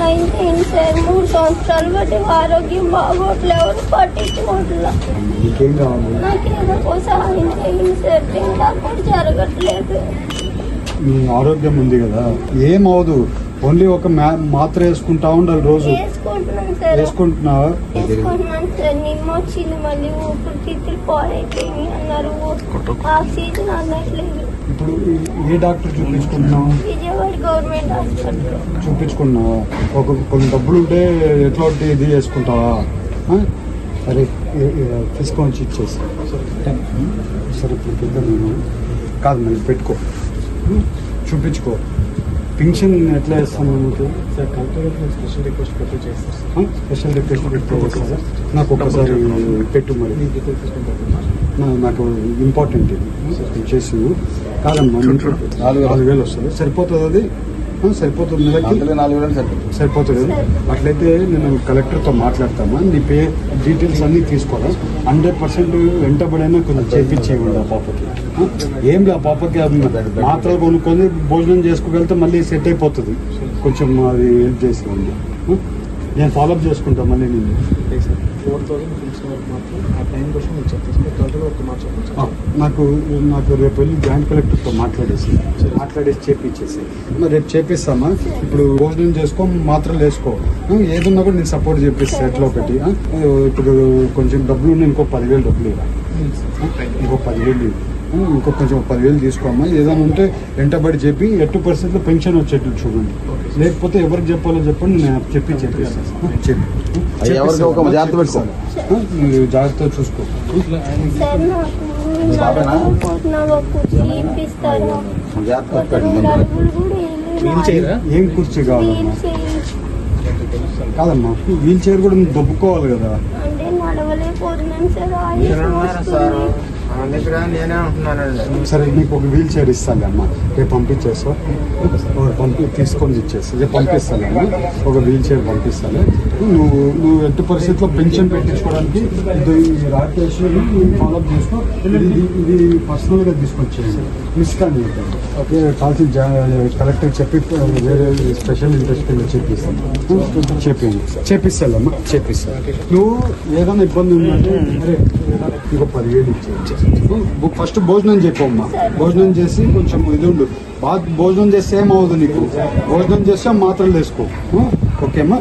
అయింది సార్. 3 సంవత్సరాలు బట్టి ఆరోగ్యం బాగోట్లే, ఎవరు పట్టించుకోవట్లా. నీకేం కావాలి? నాకేదో సహాయం చేయండి సార్, తింటాకు కూడా జరగట్లేదు. నీ ఆరోగ్యం ఉంది కదా, ఏమవదు. ఓన్లీ ఒక మాత్ర వేసుకుంటా ఉండాలి రోజు. వేసుకుంటున్నాను సార్. వేసుకుంటున్నావా? వేసుకుంటున్నాను సార్. నిమ్మ వచ్చింది, మళ్ళీ ఊపిరితిత్తులు పాడైపోయింది అన్నారు, ఆక్సిజన్ అందట్లేదు. ఇప్పుడు ఏ డాక్టర్ చూపించుకుంటున్నావు? విజయవాడ గవర్నమెంట్ హాస్పిటల్ చూపించుకున్నావా? కొన్ని డబ్బులు ఉంటే ఎట్లా ఇది వేసుకుంటావా? సరే తీసుకొని ఇచ్చేసి సరే ఇప్పుడు పెద్ద నేను కాదు, మరి పెట్టుకో, చూపించుకో. పింఛన్ ఎట్లా వేస్తాను మీకు? స్పెషల్ రిక్వెస్ట్ పెట్టి చేస్తారు. స్పెషల్ రిక్వెస్ట్ పెట్టి నాకు ఒకసారి పెట్టు. మరి నాకు ఇంపార్టెంట్ ఇది చేసి కాదమ్మా. 4,000 వస్తుంది, సరిపోతుంది? అది సరిపోతుంది, నెలకి 4,000 సరిపోతుంది. అట్లయితే నేను కలెక్టర్తో మాట్లాడతామా, నీ డీటెయిల్స్ అన్నీ తీసుకోవాలి. 100% వెంటబడైనా కొంచెం చేయించేయండి ఆ పాపకి. ఏం లే, ఆ పాపకి మాత్రలు కొనుక్కొని భోజనం చేసుకోగలిగితే మళ్ళీ సెట్ అయిపోతుంది. కొంచెం అది హెల్ప్ చేసేయండి. నేను ఫాలోఅప్ చేసుకుంటా మళ్ళీ. నేను 4,000 మాత్రం ఆ టైం కోసం నాకు రేపు వెళ్ళి జాయింట్ కలెక్టర్తో మాట్లాడేసి చేపించేసి మరి రేపు చేపిస్తామా. ఇప్పుడు భోజనం చేసుకో, మాత్రలు వేసుకో, ఏదన్నా కూడా నేను సపోర్ట్ చేపిస్తా. ఎట్లా ఒకటి ఇప్పుడు కొంచెం డబ్బులు ఉన్నాయి, ఇంకో 10,000 డబ్బులు ఇవ్వాలి. ఇంకో 10,000 ఇంకో కొంచెం 10,000 తీసుకోమ్మా. ఏదైనా ఉంటే వెంటబడి చెప్పి 8% పెన్షన్ వచ్చేట్టు చూడండి. లేకపోతే ఎవరికి చెప్పాలో చెప్పండి, నేను చెప్పిస్తాను. జాగ్రత్తగా చూసుకో. ఏం కుర్చీ కావాలమ్మా? కాదమ్మా, వీల్ చైర్ కూడా నువ్వు దొబ్బుకోవాలి కదా. అంటే నడవలేకపోతున్నాను సార్. నేనే ఉంటున్నానండి. సరే, నీకు ఒక వీల్ చైర్ ఇస్తాను అమ్మా, రేపు పంపించేస్తా. తీసుకొని ఇచ్చేస్తా, రేపు పంపిస్తాను అమ్మా. ఒక వీల్ చైర్ పంపిస్తాను. నువ్వు ఎట్టి పరిస్థితుల్లో పెన్షన్ పెట్టించుకోవడానికి రాకేష్ ఫాలోఅప్ చేసుకో. ఇది పర్సనల్గా తీసుకొచ్చేయండి, మిస్ కానీ ఓకే. కాల్సి కలెక్టర్ చెప్పి వేరే స్పెషల్ ఇంట్రెస్ట్ కింద చేపిస్తానమ్మా, చేపిస్తాను. నువ్వు ఏదైనా ఇబ్బంది ఉందంటే అరే ఇంకో 10,000 ఇచ్చేసి ఫస్ట్ భోజనం చెప్పమ్మా. భోజనం చేసి కొంచెం ఇది ఉండు. బాగా భోజనం చేస్తే ఏమవుతుంది నీకు? భోజనం చేస్తే మాత్రలు వేసుకో, ఓకేమ్మా.